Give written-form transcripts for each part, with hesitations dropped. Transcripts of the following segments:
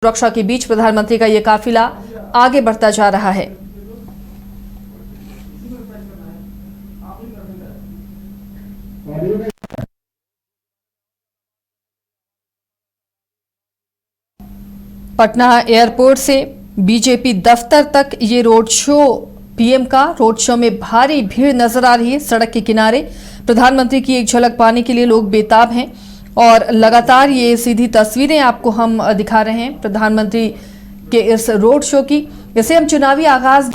सुरक्षा के बीच प्रधानमंत्री का ये काफिला आगे बढ़ता जा रहा है। पटना एयरपोर्ट से बीजेपी दफ्तर तक ये रोड शो, पीएम का रोड शो में भारी भीड़ नजर आ रही है। सड़क के किनारे प्रधानमंत्री की एक झलक पाने के लिए लोग बेताब हैं और लगातार ये सीधी तस्वीरें आपको हम दिखा रहे हैं प्रधानमंत्री के इस रोड शो की। इसे हम चुनावी आगाज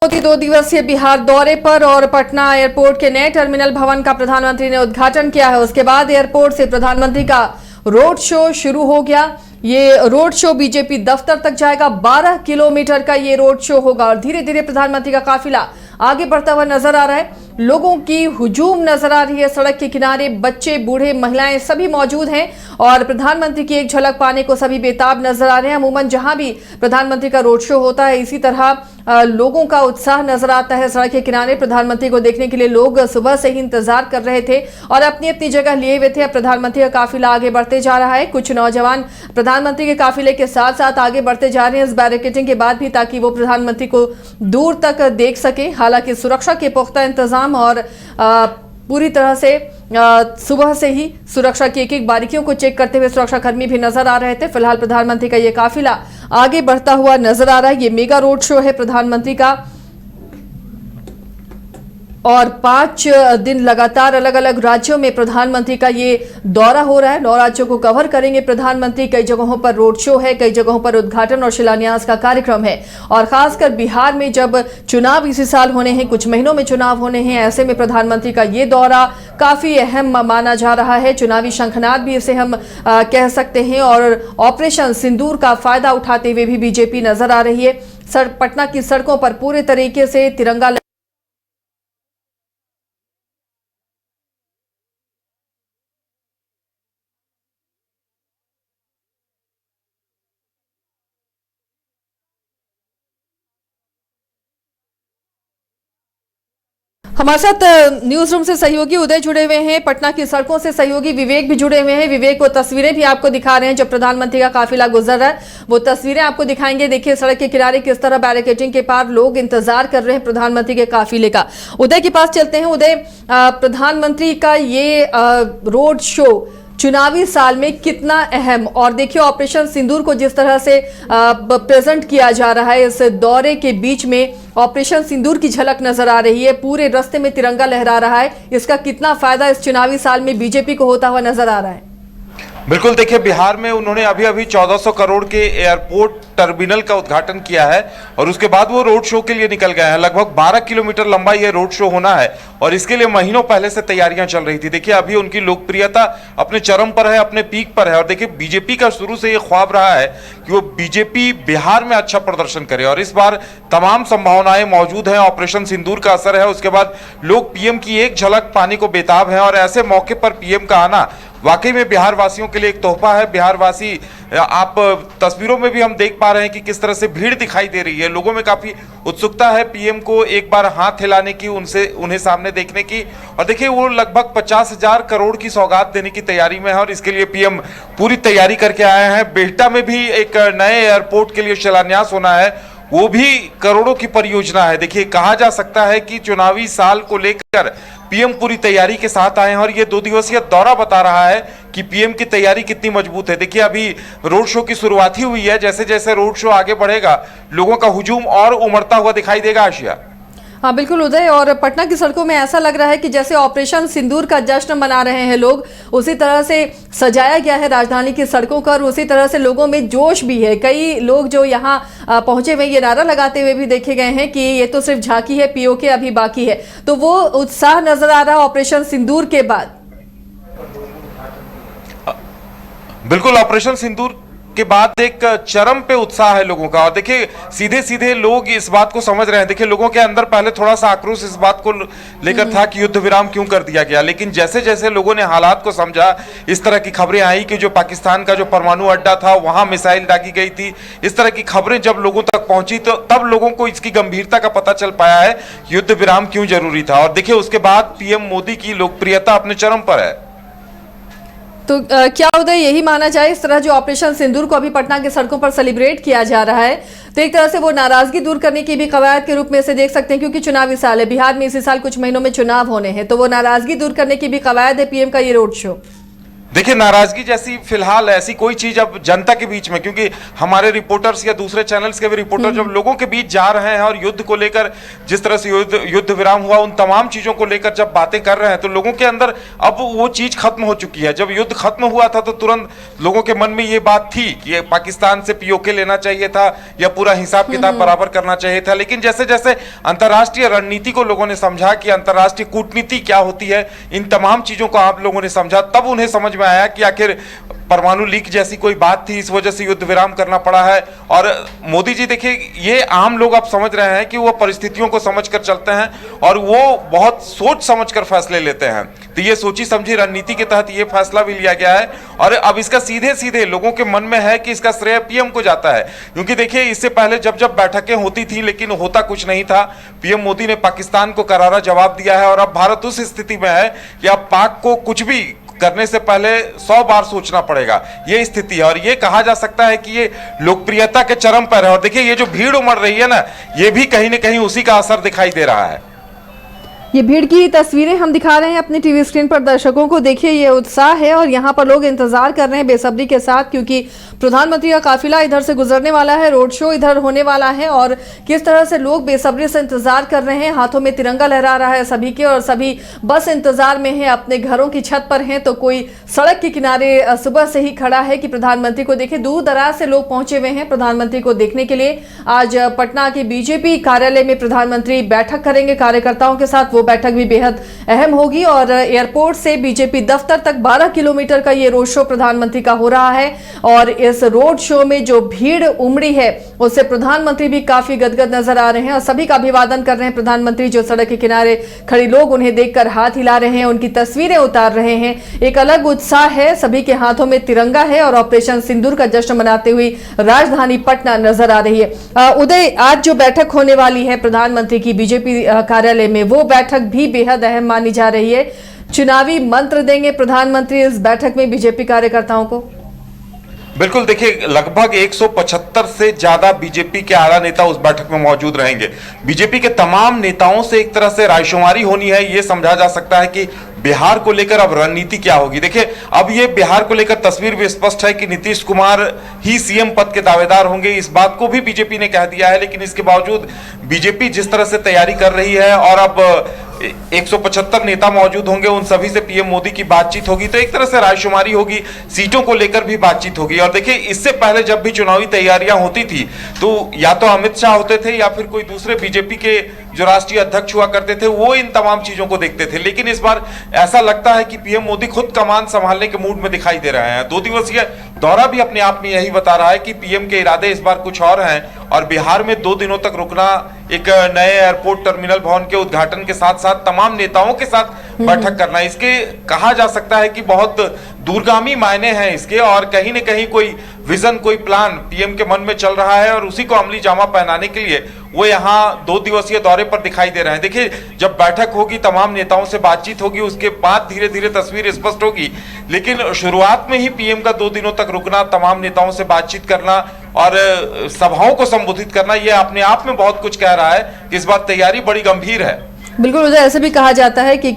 मोदी 2 दिवसीय बिहार दौरे पर और पटना एयरपोर्ट के नए टर्मिनल भवन का प्रधानमंत्री ने उद्घाटन किया है। उसके बाद एयरपोर्ट से प्रधानमंत्री का रोड शो शुरू हो गया। ये रोड शो बीजेपी दफ्तर तक जाएगा। 12 किलोमीटर का ये रोड शो होगा और धीरे धीरे प्रधानमंत्री का काफिला आगे बढ़ता हुआ नजर आ रहा है। लोगों की हुजूम नजर आ रही है। सड़क के किनारे बच्चे, बूढ़े, महिलाएं सभी मौजूद हैं और प्रधानमंत्री की एक झलक पाने को सभी बेताब नजर आ रहे हैं। अमूमन जहां भी प्रधानमंत्री का रोड शो होता है, इसी तरह लोगों का उत्साह नजर आता है। सड़क के किनारे प्रधानमंत्री को देखने के लिए लोग सुबह से ही इंतजार कर रहे थे और अपनी अपनी जगह लिए हुए थे। अब प्रधानमंत्री का काफिला आगे बढ़ते जा रहा है। कुछ नौजवान प्रधानमंत्री के काफिले के साथ साथ आगे बढ़ते जा रहे हैं इस बैरिकेडिंग के बाद भी, ताकि वो प्रधानमंत्री को दूर तक देख सके। हालांकि सुरक्षा के पुख्ता इंतजाम और पूरी तरह से सुबह से ही सुरक्षा की एक एक बारीकियों को चेक करते हुए सुरक्षाकर्मी भी नजर आ रहे थे। फिलहाल प्रधानमंत्री का ये काफिला आगे बढ़ता हुआ नजर आ रहा है। ये मेगा रोड शो है प्रधानमंत्री का और 5 दिन लगातार अलग अलग राज्यों में प्रधानमंत्री का ये दौरा हो रहा है। 9 राज्यों को कवर करेंगे प्रधानमंत्री। कई जगहों पर रोड शो है, कई जगहों पर उद्घाटन और शिलान्यास का कार्यक्रम है और खासकर बिहार में जब चुनाव इसी साल होने हैं, कुछ महीनों में चुनाव होने हैं, ऐसे में प्रधानमंत्री का ये दौरा काफी अहम माना जा रहा है। चुनावी शंखनाद भी इसे हम कह सकते हैं और ऑपरेशन सिंदूर का फायदा उठाते हुए भी बीजेपी नजर आ रही है। पटना की सड़कों पर पूरे तरीके से तिरंगा हमारे साथ न्यूज रूम से सहयोगी उदय जुड़े हुए हैं। पटना की सड़कों से सहयोगी विवेक भी जुड़े हुए हैं। विवेक, वो तस्वीरें भी आपको दिखा रहे हैं जब प्रधानमंत्री का काफिला गुजर रहा है, वो तस्वीरें आपको दिखाएंगे। देखिए सड़क के किनारे किस तरह बैरिकेडिंग के पार लोग इंतजार कर रहे हैं प्रधानमंत्री के काफिले का। उदय के पास चलते हैं। उदय, प्रधानमंत्री का ये रोड शो चुनावी साल में कितना अहम, और देखिए ऑपरेशन सिंदूर को जिस तरह से प्रेजेंट किया जा रहा है, इस दौरे के बीच में ऑपरेशन सिंदूर की झलक नजर आ रही है। पूरे रास्ते में तिरंगा लहरा रहा है। इसका कितना फायदा इस चुनावी साल में बीजेपी को होता हुआ नजर आ रहा है? बिल्कुल, देखिए बिहार में उन्होंने अभी 1400 करोड़ के एयरपोर्ट टर्मिनल का उद्घाटन किया है और उसके बाद वो रोड शो के लिए निकल गए हैं। लगभग 12 किलोमीटर लंबा ये रोड शो होना है और इसके लिए महीनों पहले से तैयारियां चल रही थी। देखिए अभी उनकी लोकप्रियता अपने चरम पर है, अपने पीक पर है और देखिए बीजेपी का शुरू से ये ख्वाब रहा है कि वो बीजेपी बिहार में अच्छा प्रदर्शन करे और इस बार तमाम संभावनाएं मौजूद हैं। ऑपरेशन सिंदूर का असर है, उसके बाद लोग पीएम की एक झलक पाने को बेताब हैं और ऐसे मौके पर पीएम का आना वाकई में बिहार वासियों के लिए एक तोहफा है। बिहार वासी, आप तस्वीरों में भी हम देख पा रहे हैं कि किस तरह से भीड़ दिखाई दे रही है। लोगों में काफी उत्सुकता है पीएम को एक बार हाथ हिलाने की, उन्हें सामने देखने की। और देखिए वो लगभग 50,000 करोड़ की सौगात देने की तैयारी में है और इसके लिए पीएम पूरी तैयारी करके आए हैं। बिहटा में भी एक नए एयरपोर्ट के लिए शिलान्यास होना है, वो भी करोड़ों की परियोजना है। देखिए कहा जा सकता है कि चुनावी साल को लेकर पीएम पूरी तैयारी के साथ आए हैं और ये 2 दिवसीय दौरा बता रहा है कि पीएम की तैयारी कितनी मजबूत है। देखिए अभी रोड शो की शुरुआत ही हुई है, जैसे जैसे रोड शो आगे बढ़ेगा लोगों का हुजूम और उमड़ता हुआ दिखाई देगा। आशिया, हाँ बिल्कुल उदय, और पटना की सड़कों में ऐसा लग रहा है कि जैसे ऑपरेशन सिंदूर का जश्न मना रहे हैं लोग, उसी तरह से सजाया गया है राजधानी की सड़कों पर। उसी तरह से लोगों में जोश भी है। कई लोग जो यहाँ पहुंचे हुए ये नारा लगाते हुए भी देखे गए हैं कि ये तो सिर्फ झांकी है, पीओके अभी बाकी है। तो वो उत्साह नजर आ रहा ऑपरेशन सिंदूर के बाद। बिल्कुल, ऑपरेशन सिंदूर के बाद एक चरम पे उत्साह है लोगों का। और देखिए सीधे सीधे लोग इस बात को समझ रहे हैं। देखिए लोगों के अंदर पहले थोड़ा सा आक्रोश इस बात को लेकर था कि युद्ध विराम क्यों कर दिया गया, लेकिन जैसे जैसे लोगों ने हालात को समझा, इस तरह की खबरें आई कि जो पाकिस्तान का जो परमाणु अड्डा था वहां मिसाइल दागी गई थी, इस तरह की खबरें जब लोगों तक पहुंची तो तब लोगों को इसकी गंभीरता का पता चल पाया है युद्ध विराम क्यों जरूरी था। और देखिए उसके बाद पीएम मोदी की लोकप्रियता अपने चरम पर है। तो क्या उदय यही माना जाए, इस तरह जो ऑपरेशन सिंदूर को अभी पटना के सड़कों पर सेलिब्रेट किया जा रहा है, तो एक तरह से वो नाराजगी दूर करने की भी कवायद के रूप में से देख सकते हैं, क्योंकि चुनावी साल है, बिहार में इसी साल कुछ महीनों में चुनाव होने हैं, तो वो नाराजगी दूर करने की भी कवायद है पीएम का ये रोड शो। देखिए नाराजगी जैसी फिलहाल ऐसी कोई चीज अब जनता के बीच में, क्योंकि हमारे रिपोर्टर्स या दूसरे चैनल्स के भी रिपोर्टर जब लोगों के बीच जा रहे हैं और युद्ध को लेकर जिस तरह से युद्ध विराम हुआ उन तमाम चीजों को लेकर जब बातें कर रहे हैं, तो लोगों के अंदर अब वो चीज खत्म हो चुकी है। जब युद्ध खत्म हुआ था तो तुरंत लोगों के मन में ये बात थी कि पाकिस्तान से पीओके लेना चाहिए था या पूरा हिसाब किताब बराबर करना चाहिए था। लेकिन जैसे जैसे अंतर्राष्ट्रीय रणनीति को लोगों ने समझा कि अंतर्राष्ट्रीय कूटनीति क्या होती है, इन तमाम चीजों को आप लोगों ने समझा, तब उन्हें समझ में आया कि आखिर परमाणु लीक जैसी कोई बात थी, इस वजह से युद्ध विराम करना पड़ा है। और मोदी जी देखिए ये आम लोग अब समझ रहे हैं कि वो परिस्थितियों को समझकर चलते हैं और वो बहुत सोच समझकर फैसले लेते हैं। तो ये सोची समझी रणनीति के तहत ये फैसला भी लिया गया है और अब इसका सीधे सीधे लोगों के मन में है कि इसका श्रेय पीएम को जाता है। क्योंकि देखिए इससे पहले जब जब बैठकें होती थी लेकिन होता कुछ नहीं था, पीएम मोदी ने पाकिस्तान को करारा जवाब दिया है और अब भारत उस स्थिति में है कि अब पाक को कुछ भी करने से पहले 100 बार सोचना पड़ेगा, ये स्थिति है। और ये कहा जा सकता है कि ये लोकप्रियता के चरम पर है। और देखिए ये जो भीड़ उमड़ रही है ना, ये भी कहीं ना कहीं उसी का असर दिखाई दे रहा है। ये भीड़ की तस्वीरें हम दिखा रहे हैं अपने टीवी स्क्रीन पर दर्शकों को। देखिए ये उत्साह है और यहाँ पर लोग इंतजार कर रहे हैं बेसब्री के साथ, क्योंकि प्रधानमंत्री का काफिला इधर से गुजरने वाला है, रोड शो इधर होने वाला है और किस तरह से लोग बेसब्री से इंतजार कर रहे हैं। हाथों में तिरंगा लहरा रहा है सभी के और सभी बस इंतजार में है, अपने घरों की छत पर हैं तो कोई सड़क के किनारे सुबह से ही खड़ा है कि प्रधानमंत्री को देखे। दूर दराज से लोग पहुंचे हुए हैं प्रधानमंत्री को देखने के लिए। आज पटना के बीजेपी कार्यालय में प्रधानमंत्री बैठक करेंगे कार्यकर्ताओं के साथ। बैठक भी बेहद अहम होगी और एयरपोर्ट से बीजेपी दफ्तर तक 12 किलोमीटर का ये रोड शो प्रधानमंत्री का हो रहा है। और इस रोड शो में जो भीड़ उमड़ी है उससे प्रधानमंत्री भी काफी गदगद नजर आ रहे हैं और सभी का अभिवादन कर रहे हैं प्रधानमंत्री। जो सड़क के किनारे खड़े लोग उन्हें देखकर हाथ हिला रहे हैं, उनकी तस्वीरें उतार रहे हैं। एक अलग उत्साह है, सभी के हाथों में तिरंगा है और ऑपरेशन सिंदूर का जश्न मनाते हुए राजधानी पटना नजर आ रही है। उदय, आज जो बैठक होने वाली है प्रधानमंत्री की बीजेपी कार्यालय में, वो बैठक भी बेहद अहम मानी जा रही है। चुनावी मंत्र देंगे प्रधानमंत्री इस बैठक में बीजेपी कार्यकर्ताओं को। बिल्कुल, देखिए लगभग 175 से ज्यादा बीजेपी के आला नेता उस बैठक में मौजूद रहेंगे। बीजेपी के तमाम नेताओं से एक तरह से रायशुमारी होनी है। यह समझा जा सकता है कि बिहार को लेकर अब रणनीति क्या होगी। देखिए अब ये बिहार को लेकर तस्वीर भी स्पष्ट है कि नीतीश कुमार ही सीएम पद के दावेदार होंगे, इस बात को भी बीजेपी ने कह दिया है। लेकिन इसके बावजूद बीजेपी जिस तरह से तैयारी कर रही है और अब 175 नेता मौजूद होंगे, उन सभी से पीएम मोदी की बातचीत होगी, तो एक तरह से रायशुमारी होगी, सीटों को लेकर भी बातचीत होगी। और देखिए इससे पहले जब भी चुनावी तैयारियां होती थी तो या तो अमित शाह होते थे या फिर कोई दूसरे बीजेपी के जो राष्ट्रीय अध्यक्ष हुआ करते थे वो इन तमाम चीजों को देखते थे। लेकिन इस बार ऐसा लगता है कि पीएम मोदी खुद कमान संभालने के मूड में दिखाई दे रहे हैं। 2 दिवसीय दौरा भी अपने आप में यही बता रहा है कि पीएम के इरादे इस बार कुछ और हैं और बिहार में 2 दिनों तक रुकना, एक नए एयरपोर्ट टर्मिनल भवन के उद्घाटन के साथ साथ तमाम नेताओं के साथ बैठक करना, इसके कहा जा सकता है कि बहुत दूरगामी मायने हैं इसके और कहीं न कहीं कोई विजन, कोई प्लान पीएम के मन में चल रहा है और उसी को अमली जामा पहनाने के लिए वो यहाँ 2 दिवसीय दौरे पर दिखाई दे रहे हैं। देखिए जब बैठक होगी, तमाम नेताओं से बातचीत होगी, उसके बाद धीरे धीरे तस्वीर स्पष्ट होगी। लेकिन शुरुआत में ही पीएम का 2 दिनों तक रुकना, तमाम नेताओं से बातचीत करना और सभाओं को संबोधित करना, ये अपने आप में बहुत कुछ कह रहा है कि इस बार तैयारी बड़ी गंभीर है। बिल्कुल उधर ऐसे भी कहा जाता है कि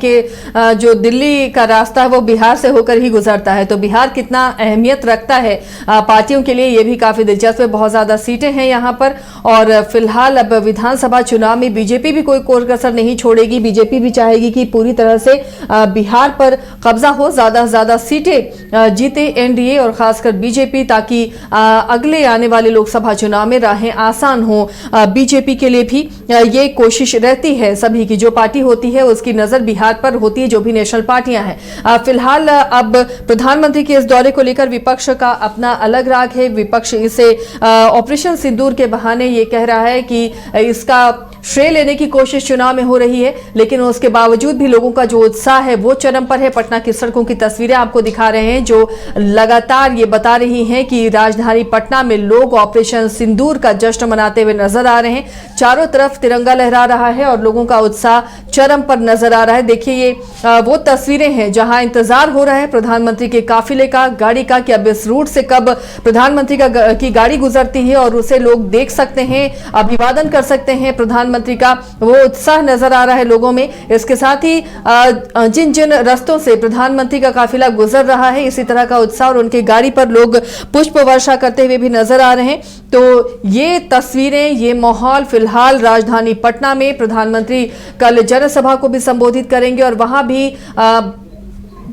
जो दिल्ली का रास्ता है वो बिहार से होकर ही गुजरता है, तो बिहार कितना अहमियत रखता है पार्टियों के लिए, ये भी काफी दिलचस्प है। बहुत ज्यादा सीटें हैं यहाँ पर और फिलहाल अब विधानसभा चुनाव में बीजेपी भी कोई कोर कसर नहीं छोड़ेगी। बीजेपी भी चाहेगी कि पूरी तरह से बिहार पर कब्जा हो, ज्यादा से ज्यादा सीटें जीते एनडीए और खासकर बीजेपी, ताकि अगले आने वाले लोकसभा चुनाव में राहें आसान हो। बीजेपी के लिए भी ये कोशिश रहती है सभी की, जो पार्टी होती है उसकी नजर बिहार पर होती है, जो भी नेशनल पार्टियां हैं। फिलहाल अब प्रधानमंत्री के इस दौरे को लेकर विपक्ष का अपना अलग राग है। विपक्ष इसे ऑपरेशन सिंदूर के बहाने ये कह रहा है कि इसका श्रेय लेने की कोशिश चुनाव में हो रही है, लेकिन उसके बावजूद भी लोगों का जो उत्साह है वो चरम पर है। पटना की सड़कों की तस्वीरें आपको दिखा रहे हैं जो लगातार ये बता रही हैं कि राजधानी पटना में लोग ऑपरेशन सिंदूर का जश्न मनाते हुए नजर आ रहे हैं। चारों तरफ तिरंगा लहरा रहा है और लोगों का उत्साह चरम पर नजर आ रहा है। देखिए ये वो तस्वीरें हैं जहां इंतजार हो रहा है प्रधानमंत्री के काफिले का, गाड़ी का, कि अब इस रूट से कब प्रधानमंत्री की गाड़ी गुजरती है और उसे लोग देख सकते हैं, अभिवादन कर सकते हैं प्रधानमंत्री का। वो उत्साह नजर आ रहा है लोगों में। इसके साथ ही जिन जिन रस्तों से प्रधानमंत्री का काफिला गुजर रहा है, इसी तरह का उत्साह और उनकी गाड़ी पर लोग पुष्प वर्षा करते हुए भी नजर आ रहे हैं। तो ये तस्वीरें, ये माहौल फिलहाल राजधानी पटना में, प्रधानमंत्री कल जनसभा को भी संबोधित करेंगे और वहां भी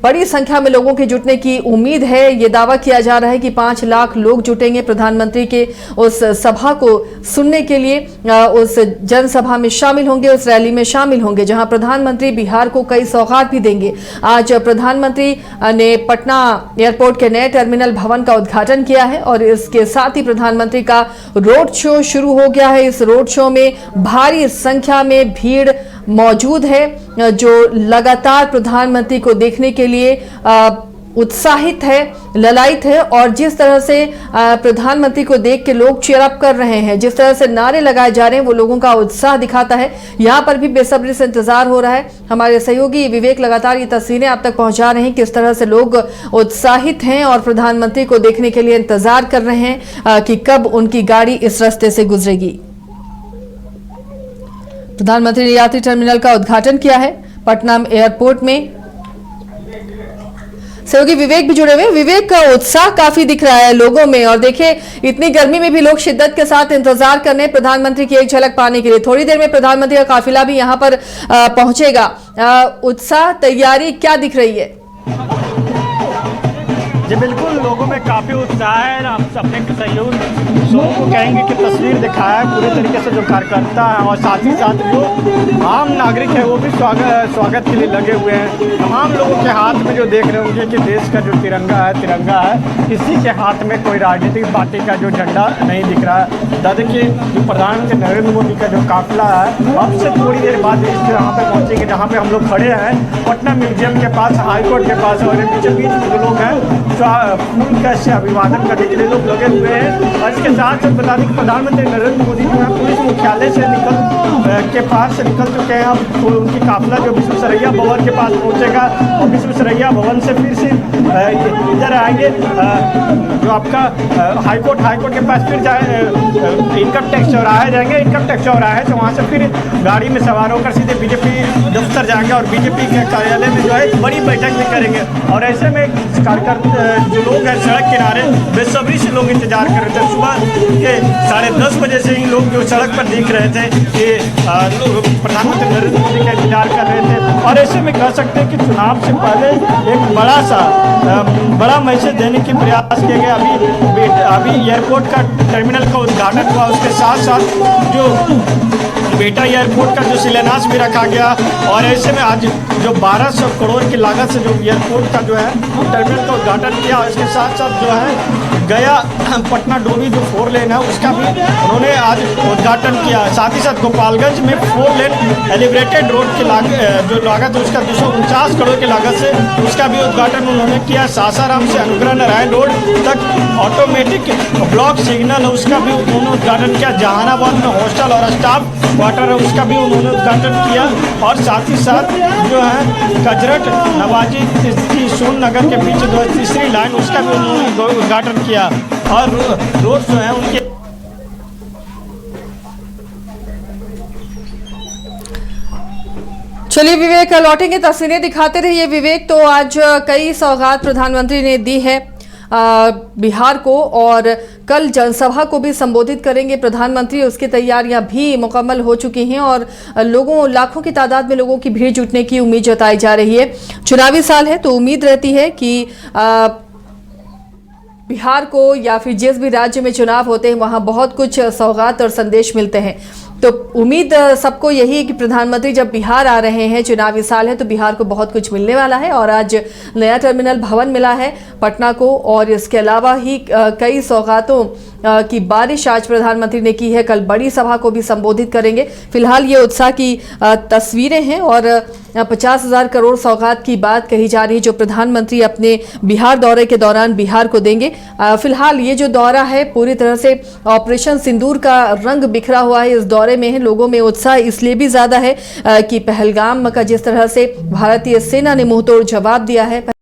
बड़ी संख्या में लोगों के जुटने की उम्मीद है। ये दावा किया जा रहा है कि 5 लाख लोग जुटेंगे प्रधानमंत्री के उस सभा को सुनने के लिए, उस जनसभा में शामिल होंगे, उस रैली में शामिल होंगे जहां प्रधानमंत्री बिहार को कई सौगात भी देंगे। आज प्रधानमंत्री ने पटना एयरपोर्ट के नए टर्मिनल भवन का उद्घाटन किया है और इसके साथ ही प्रधानमंत्री का रोड शो शुरू हो गया है। इस रोड शो में भारी संख्या में भीड़ मौजूद है जो लगातार प्रधानमंत्री को देखने के लिए उत्साहित है, ललायित है और जिस तरह से प्रधानमंत्री को देख के लोग चीयर अप कर रहे हैं, जिस तरह से नारे लगाए जा रहे हैं, वो लोगों का उत्साह दिखाता है। यहाँ पर भी बेसब्री से इंतजार हो रहा है। हमारे सहयोगी विवेक लगातार ये तस्वीरें आप तक पहुंचा रहे हैं, किस तरह से लोग उत्साहित हैं और प्रधानमंत्री को देखने के लिए इंतजार कर रहे हैं कि कब उनकी गाड़ी इस रास्ते से गुजरेगी। प्रधानमंत्री ने यात्री टर्मिनल का उद्घाटन किया है पटना एयरपोर्ट में। सहयोगी विवेक भी जुड़े हुए। विवेक का उत्साह काफी दिख रहा है लोगों में और देखिए इतनी गर्मी में भी लोग शिद्दत के साथ इंतजार कर रहे हैं प्रधानमंत्री की एक झलक पाने के लिए। थोड़ी देर में प्रधानमंत्री का काफिला भी यहां पर पहुंचेगा। उत्साह, तैयारी क्या दिख रही है? जी बिल्कुल, लोगों में काफ़ी उत्साह है। हम अपने सहयोग लोगों को कहेंगे कि तस्वीर दिखाया है पूरे तरीके से जो कार्यकर्ता है और साथ ही साथ जो आम नागरिक है वो भी स्वागत के लिए लगे हुए हैं। तमाम लोगों के हाथ में जो देख रहे होंगे कि देश का जो तिरंगा है, किसी के हाथ में कोई राजनीतिक पार्टी का जो झंडा नहीं दिख रहा है। देखिए जो प्रधानमंत्री नरेंद्र मोदी का जो काफिला है अब से थोड़ी देर बाद इस यहाँ पे पहुँचेंगे जहाँ पे हम लोग खड़े हैं पटना म्यूजियम के पास, हाईकोर्ट के पास और बीचों बीच में जो लोग हैं फूल कैसे अभिवादन करने के लिए लोग लगे हुए हैं। और इसके साथ बता दें कि प्रधानमंत्री नरेंद्र मोदी जो है पुलिस मुख्यालय से के पास से निकल चुके हैं। अब उनकी काफिला जो विश्वेश्वरैया भवन के पास पहुंचेगा और विश्वेश्वरैया भवन से फिर से इधर आएंगे जो आपका हाईकोर्ट के पास, फिर जाए इनकम टैक्स चौराहे जाएंगे। इनकम टैक्स चौराहे से वहाँ से फिर गाड़ी में सवार होकर सीधे बीजेपी दफ्तर जाएंगे और बीजेपी के कार्यालय में जो है एक बड़ी बैठक भी करेंगे। और ऐसे में कार्यकर्ता जो लोग हैं सड़क किनारे बेसब्री से लोग इंतजार कर रहे थे। सुबह के 10:30 बजे से ही लोग जो सड़क पर दिख रहे थे कि प्रधानमंत्री नरेंद्र मोदी का इंतजार कर रहे थे। और ऐसे में कह सकते हैं कि चुनाव से पहले एक बड़ा मैसेज देने की प्रयास किए गए। अभी एयरपोर्ट का टर्मिनल का उद्घाटन हुआ, उसके साथ साथ जो बेटा एयरपोर्ट का जो शिलान्यास भी रखा गया। और ऐसे में आज जो 1200 करोड़ की लागत से जो एयरपोर्ट का जो है टर्मिनल का उद्घाटन किया, इसके साथ साथ जो है गया पटना डोभी जो 4 लेन है उसका भी उन्होंने आज उद्घाटन किया। साथ ही साथ गोपालगंज में 4 लेन एलिवेटेड रोड की जो लागत है उसका 249 करोड़ की लागत से उसका भी उद्घाटन उन्होंने किया। सासाराम से अनुग्रह नारायण रोड तक ऑटोमेटिक ब्लॉक सिग्नल है उसका भी उन्होंने उद्घाटन किया। जहानाबाद में हॉस्टल और स्टाफ क्वार्टर है उसका भी उन्होंने उद्घाटन किया। और साथ ही साथ जो है कजरट नवाजी सोन नगर के बीच जो तीसरी लाइन उसका भी उन्होंने उद्घाटन किया। और रोड जो है उनके चलिए विवेक, लौटेंगे, तस्वीरें दिखाते रहिए विवेक। तो आज कई सौगात प्रधानमंत्री ने दी है बिहार को और कल जनसभा को भी संबोधित करेंगे प्रधानमंत्री। उसकी तैयारियां भी मुकम्मल हो चुकी हैं और लाखों की तादाद में लोगों की भीड़ जुटने की उम्मीद जताई जा रही है। चुनावी साल है तो उम्मीद रहती है कि बिहार को या फिर जिस भी राज्य में चुनाव होते हैं वहां बहुत कुछ सौगात और संदेश मिलते हैं। तो उम्मीद सबको यही है कि प्रधानमंत्री जब बिहार आ रहे हैं, चुनावी साल है तो बिहार को बहुत कुछ मिलने वाला है। और आज नया टर्मिनल भवन मिला है पटना को और इसके अलावा ही कई सौगातों की बारिश आज प्रधानमंत्री ने की है। कल बड़ी सभा को भी संबोधित करेंगे। फिलहाल ये उत्साह की तस्वीरें हैं और 50,000 करोड़ सौगात की बात कही जा रही है जो प्रधानमंत्री अपने बिहार दौरे के दौरान बिहार को देंगे। फिलहाल ये जो दौरा है पूरी तरह से ऑपरेशन सिंदूर का रंग बिखरा हुआ है इस दौरे में है। लोगों में उत्साह इसलिए भी ज्यादा है कि पहलगाम का जिस तरह से भारतीय सेना ने मुंहतोड़ जवाब दिया है।